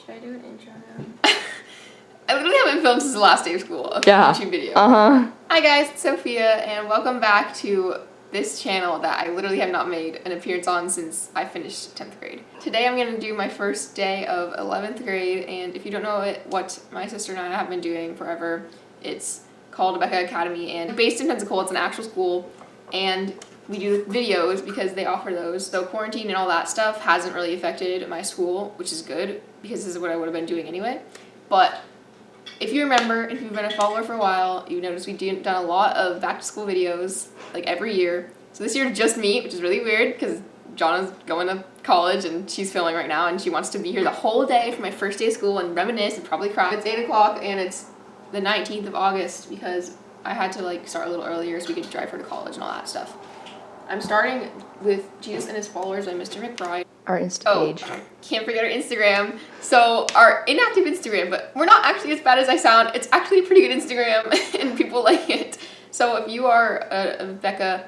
Should I do an intro now? I literally haven't filmed since the last day of school, a YouTube video. Hi guys, it's Sophia, and welcome back to this channel that I literally have not made an appearance on since I finished 10th grade. Today I'm going to do my first day of 11th grade, and if you don't know what my sister and I have been doing forever, it's called Abeka Academy, and based in Pensacola. It's an actual school, and we do videos because they offer those. So quarantine and all that stuff hasn't really affected my school, which is good because this is what I would have been doing anyway. But if you remember, and if you've been a follower for a while, you noticed we've done a lot of back to school videos like every year. So this year just me, which is really weird because Gianna's going to college and she's filming right now and she wants to be here the whole day for my first day of school and reminisce and probably cry. It's 8 o'clock and it's the 19th of August because I had to like start a little earlier so we could drive her to college and all that stuff. I'm starting with Jesus and His Followers by Mr. McBride. Our Insta page. Can't forget our Instagram. So our inactive Instagram, but we're not actually as bad as I sound. It's actually a pretty good Instagram and people like it. So if you are a Abeka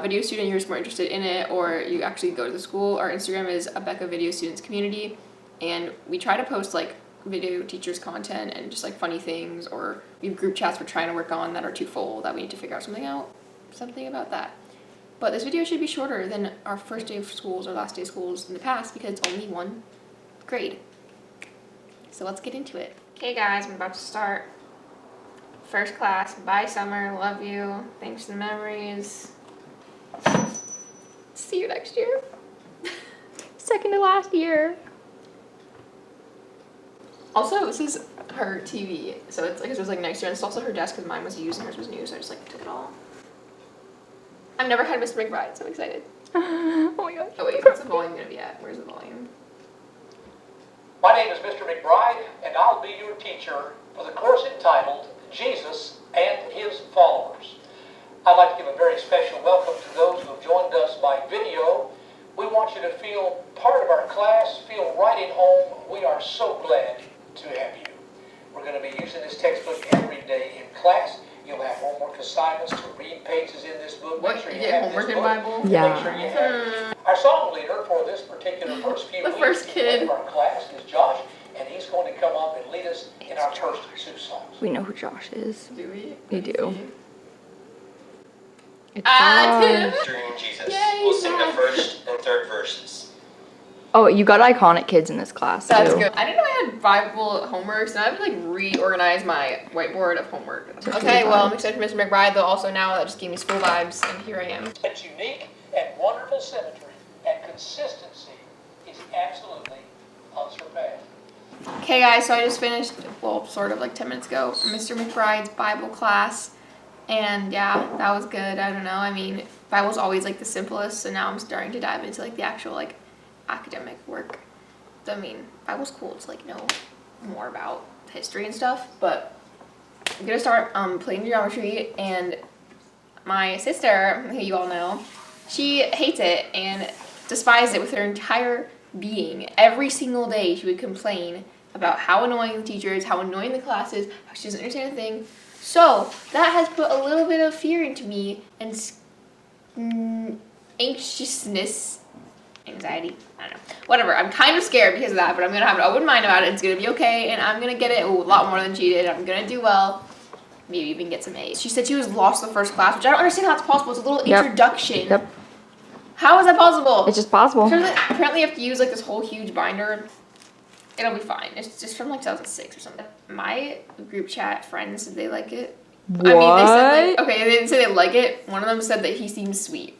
video student, you're just more interested in it, or you actually go to the school, our Instagram is Abeka Video Students Community, and we try to post like video teachers content and just like funny things, or we have group chats we're trying to work on that are too full that we need to figure out something about that. But this video should be shorter than our first day of schools or last day of schools in the past because it's only one grade. So let's get into it. Okay guys, I'm about to start first class. Bye summer, love you. Thanks for the memories. See you next year. Second to last year. Also, this is her TV. So it's like, it was like next year, and it's also her desk because mine was used and hers was new, so I just like took it all. I've never had Mr. McBride, so I'm excited. Oh my gosh. Oh wait, what's the volume gonna be at? Where's the volume? My name is Mr. McBride, and I'll be your teacher for the course entitled Jesus and His Followers. I'd like to give a very special welcome to those who have joined us by video. We want you to feel part of our class, feel right at home. We are so glad to have you. We're going to be using this textbook every day in class. You'll have homework assignments to read pages in this book. What? Make sure You you get have homework this in book. Bible? Yeah. Make sure you have Our song leader for this particular first few The weeks first kid. of our class is Josh, and he's going to come up and lead us in our first two songs. We know who Josh is. Do we? We do. It's Tim! Josh. During Jesus. Yay, We'll sing the Dad. first and third verses. Oh, you got iconic kids in this class That's too. good. I didn't know I had Bible homework, so I have to like reorganize my whiteboard of homework. Okay, well, I'm excited for Mr. McBride, though also now that just gave me school vibes, and here I am. Its unique and wonderful symmetry and consistency is absolutely unsurpassed. Okay guys, so I just finished, well, sort of like 10 minutes ago, Mr. McBride's Bible class, and yeah, that was good. I don't know, I mean, Bible's always like the simplest, so now I'm starting to dive into like the actual like academic work. I mean, Bible's cool to like know more about history and stuff, but I'm gonna start playing geometry, and my sister, who you all know, she hates it and despises it with her entire being. Every single day she would complain about how annoying the teacher is, how annoying the class is, how she doesn't understand a thing. So that has put a little bit of fear into me and anxiousness, anxiety, I don't know. Whatever, I'm kind of scared because of that, but I'm gonna have an open mind about it. It's gonna be okay, and I'm gonna get it a lot more than she did. I'm gonna do well. Maybe even get some A's. She said she was lost the first class, which I don't understand how it's possible. It's a little introduction. Yep. How is that possible? It's just possible. Apparently you have to use like this whole huge binder. It'll be fine. It's just from like 2006 or something. My group chat friends said they like it. What? I mean, they said like, okay, they didn't say they like it. One of them said that he seems sweet.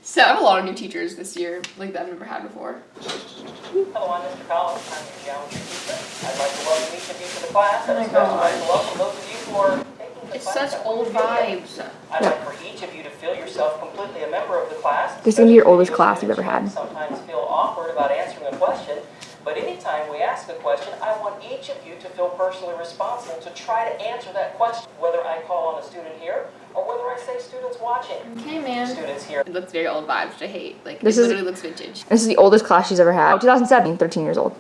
So I have a lot of new teachers this year, like that I've never had before. Hello, I'm Mr. Collins. I'm your geometry teacher. I'd like to welcome each of you to the class. Oh my I'd especially like God. to welcome those of you who are taking the It's class. such old vibes. I'd like for each of you to feel yourself completely a member of the class. This is gonna be your especially oldest you class you've students ever had. who sometimes feel awkward about answering a question. But anytime we ask a question, I want each of you to feel personally responsible to try to answer that question, whether I call on a student here or whether I say students watching. Okay, man. Students here. It looks very old vibes, which I hate. Like, This it is- literally looks vintage. This is the oldest class she's ever had. 2007, 13 years old.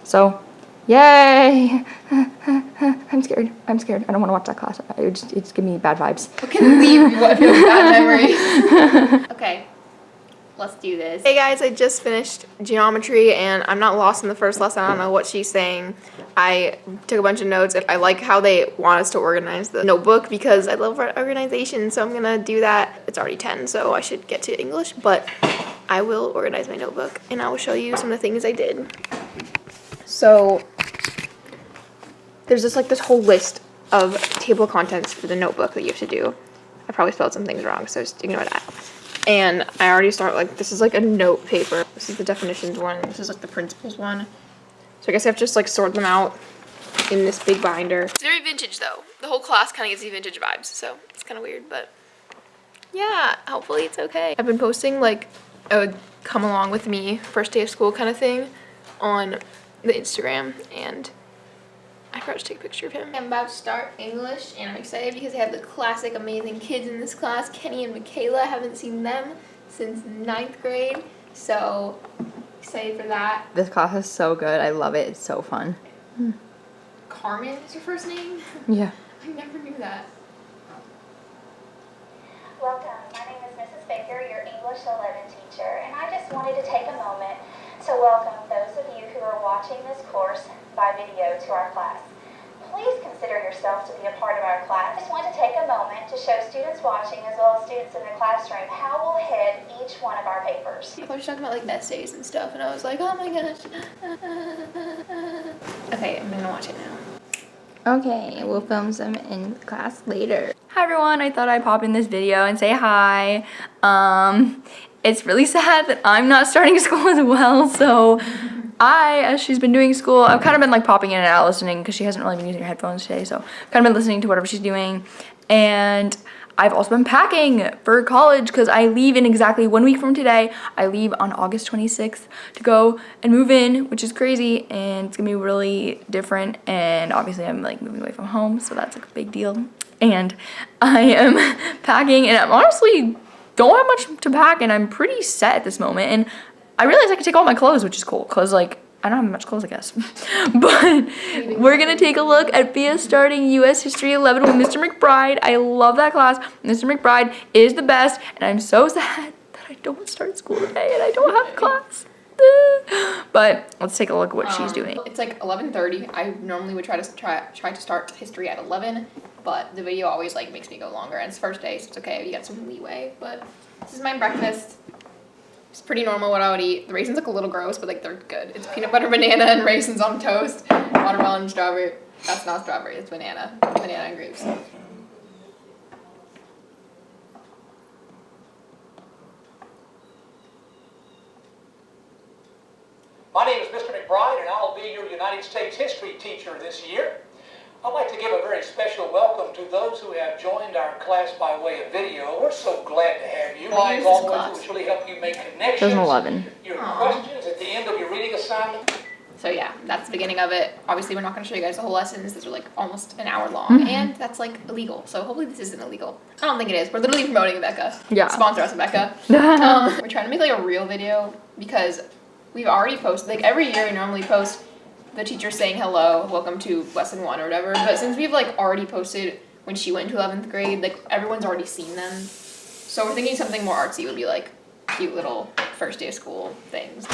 So, yay! I'm scared. I don't want to watch that class. It's giving me bad vibes. I can leave you if you have bad memories. Okay. let's do this. Hey guys, I just finished geometry and I'm not lost in the first lesson. I don't know what she's saying. I took a bunch of notes. I like how they want us to organize the notebook because I love organization, so I'm gonna do that. It's already 10, so I should get to English, but I will organize my notebook and I will show you some of the things I did. So there's just like this whole list of table of contents for the notebook that you have to do. I probably spelled some things wrong, so just ignore that. And I already start like, this is like a note paper. This is the definitions one. This is like the principles one. So I guess I have to just like sort them out in this big binder. It's very vintage though. The whole class kind of gives you vintage vibes, so it's kind of weird, but yeah, hopefully it's okay. I've been posting like a come along with me first day of school kind of thing on the Instagram, and I forgot to take a picture of him. I'm about to start English, and I'm excited because I have the classic amazing kids in this class, Kenny and Michaela. I haven't seen them since 9th grade, so excited for that. This class is so good. I love it. It's so fun. Carmen is your first name? Yeah. I never knew that. Welcome. My name is Mrs. Baker, your English 11 teacher, and I just wanted to take a moment to welcome those of you who are watching this course by video to our class. Please consider yourself to be a part of our class. I just want to take a moment to show students watching as well as students in the classroom how we'll head each one of our papers. People are talking about like essays and stuff, and I was like, oh my gosh. Okay, I'm gonna watch it now. Okay, we'll film some in class later. Hi everyone, I thought I'd pop in this video and say hi. It's really sad that I'm not starting school as well, so as she's been doing school, I've kind of been like popping in and out listening because she hasn't really been using her headphones today, so I've kind of been listening to whatever she's doing. And I've also been packing for college because I leave in exactly 1 week from today. I leave on August 26th to go and move in, which is crazy, and it's gonna be really different, and obviously I'm like moving away from home, so that's like a big deal. And I am packing, and I'm honestly don't have much to pack, and I'm pretty set at this moment, and I realized I could take all my clothes, which is cool, because like I don't have much clothes, I guess. But we're gonna take a look at FiRST starting US History 11 with Mr. McBride. I love that class. Mr. McBride is the best, and I'm so sad that I don't start school today and I don't have class. But let's take a look at what she's doing. It's like 11:30. I normally would try to start history at 11, but the video always like makes me go longer, and it's first day, so it's okay. You got some leeway. But this is my breakfast. It's pretty normal what I would eat. The raisins look a little gross, but like they're good. It's peanut butter, banana, and raisins on toast. Watermelon and strawberry. That's not strawberry, it's banana. Banana and grapes. My name is Mr. McBride, and I'll be your United States history teacher this year. I'd like to give a very special welcome to those who have joined our class by way of video. We're so glad to have you. What year is this class? Which really help you make connections. 2011. Your questions at the end of your reading assignment. So yeah, that's the beginning of it. Obviously, we're not going to show you guys the whole lessons. These are like almost an hour long, and that's like illegal. So hopefully this isn't illegal. I don't think it is. We're literally promoting Abeka. Yeah. Sponsor us, Abeka. We're trying to make like a real video because we've already posted, like every year we normally post the teacher saying hello, welcome to lesson 1 or whatever. But since we've like already posted when she went to 11th grade, like everyone's already seen them. So we're thinking something more artsy would be like cute little first day of school things.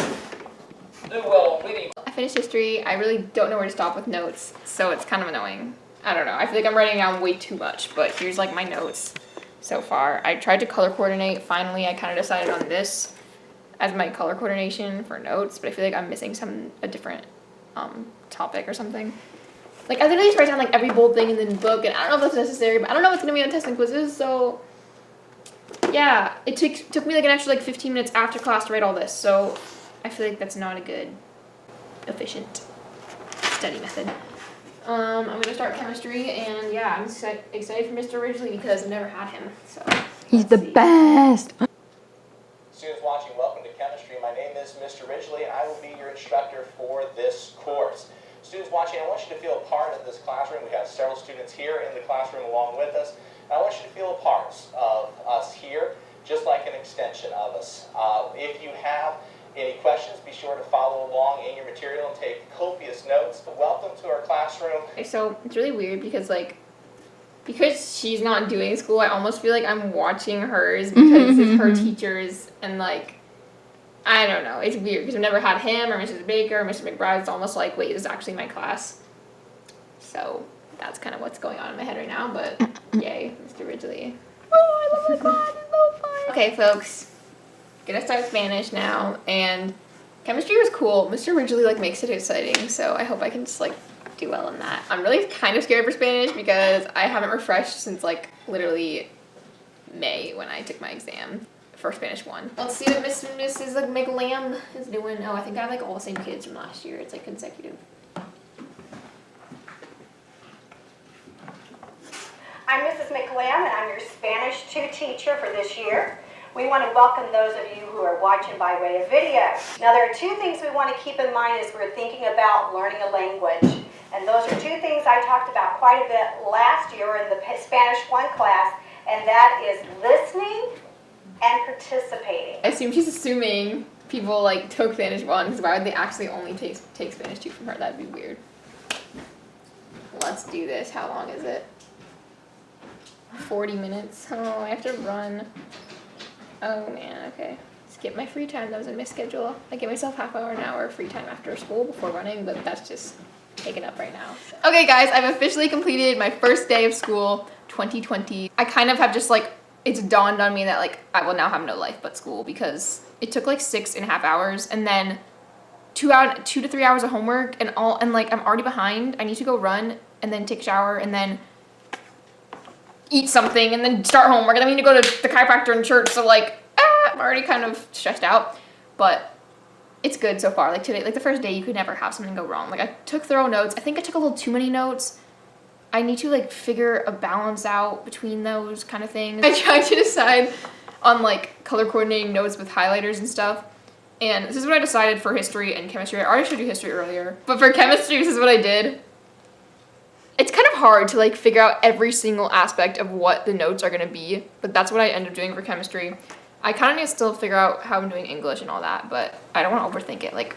Do well on reading. I finished history. I really don't know where to stop with notes, so it's kind of annoying. I don't know. I feel like I'm writing down way too much, but here's like my notes so far. I tried to color coordinate. Finally, I kind of decided on this as my color coordination for notes, but I feel like I'm missing a different topic or something. Like I literally just write down like every bold thing in the book, and I don't know if that's necessary, but I don't know what's gonna be on tests and quizzes, so yeah, it took me like an extra like 15 minutes after class to write all this, so I feel like that's not a good, efficient study method. I'm gonna start chemistry, and yeah, I'm excited for Mr. Ridgely because I've never had him, so. He's the best. Students watching, welcome to chemistry. My name is Mr. Ridgely, and I will be your instructor for this course. Students watching, I want you to feel a part of this classroom. We have several students here in the classroom along with us. And I want you to feel a part of us here, just like an extension of us. If you have any questions, be sure to follow along in your material and take copious notes. Welcome to our classroom. Okay, so it's really weird because because she's not doing school, I almost feel like I'm watching hers because it's her teachers, and like I don't know. It's weird because I've never had him or Mrs. Baker or Mr. McBride. It's almost like, wait, this is actually my class. So that's kind of what's going on in my head right now, but yay, Mr. Ridgely. Oh, I love my class. It's so fun. Okay, folks, gonna start Spanish now, and chemistry was cool. Mr. Ridgely like makes it exciting, so I hope I can just like do well in that. I'm really kind of scared for Spanish because I haven't refreshed since like literally May when I took my exam for Spanish 1. Let's see what Mrs. like McLam is doing. Oh, I think I have like all the same kids from last year. It's like consecutive. I'm Mrs. McLam, and I'm your Spanish 2 teacher for this year. We want to welcome those of you who are watching by way of video. Now, there are 2 things we want to keep in mind as we're thinking about learning a language. And those are 2 things I talked about quite a bit last year in the Spanish 1 class, and that is listening and participating. I assume she's assuming people like took Spanish 1, because why would they actually only take Spanish 2 from her? That'd be weird. Let's do this. How long is it? 40 minutes. Oh, I have to run. Oh man, okay. Skip my free time. That was in my schedule. I give myself half hour, an hour of free time after school before running, but that's just taken up right now. So. Okay guys, I've officially completed my first day of school, 2020. I kind of have just like, it's dawned on me that like I will now have no life but school, because it took like 6.5 hours and then 2 to 3 hours of homework and like I'm already behind. I need to go run and then take a shower and then eat something and then start homework and then I need to go to the chiropractor and church, so like I'm already kind of stressed out, but it's good so far. Like today, like the first day, you could never have something go wrong. Like I took thorough notes. I think I took a little too many notes. I need to like figure a balance out between those kind of things. I tried to decide on like color coordinating notes with highlighters and stuff, and this is what I decided for history and chemistry. I already showed you history earlier, but for chemistry, this is what I did. It's kind of hard to like figure out every single aspect of what the notes are gonna be, but that's what I ended up doing for chemistry. I kind of need to still figure out how I'm doing English and all that, but I don't want to overthink it. Like,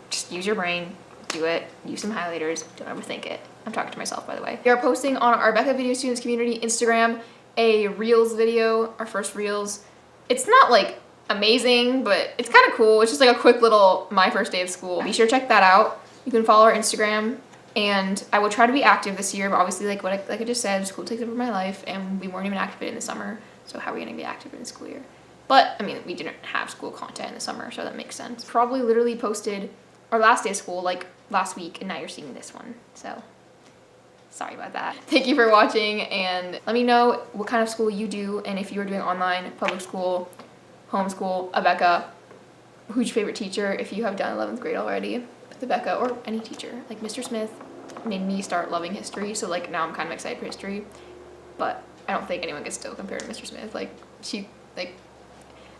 just use your brain, do it, use some highlighters, don't overthink it. I'm talking to myself, by the way. We are posting on our Abeka Video Students Community Instagram a Reels video, our first Reels. It's not like amazing, but it's kind of cool. It's just like a quick little my first day of school. Be sure to check that out. You can follow our Instagram, and I will try to be active this year, but obviously like I just said, school takes over my life and we weren't even active in the summer, so how are we gonna be active in the school year? But, I mean, we didn't have school content in the summer, so that makes sense. Probably literally posted our last day of school, like, last week, and now you're seeing this one. So, sorry about that. Thank you for watching, and let me know what kind of school you do, and if you are doing online, public school, homeschool, Abeka, who's your favorite teacher if you have done 11th grade already with Abeka, or any teacher. Like, Mr. Smith made me start loving history, so, like, now I'm kind of excited for history. But I don't think anyone can still compare to Mr. Smith. Like,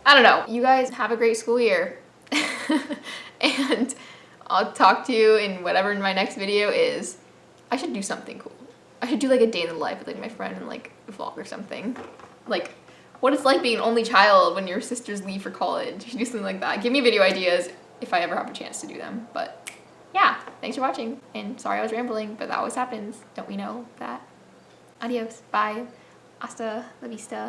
I don't know. You guys have a great school year. And I'll talk to you in whatever my next video is. I should do something cool. I should do like a day in the life with like my friend and like a vlog or something. Like what it's like being an only child when your sisters leave for college. You should do something like that. Give me video ideas if I ever have a chance to do them. But yeah, thanks for watching. And sorry I was rambling, but that always happens. Don't we know that? Adios. Bye. Hasta la vista.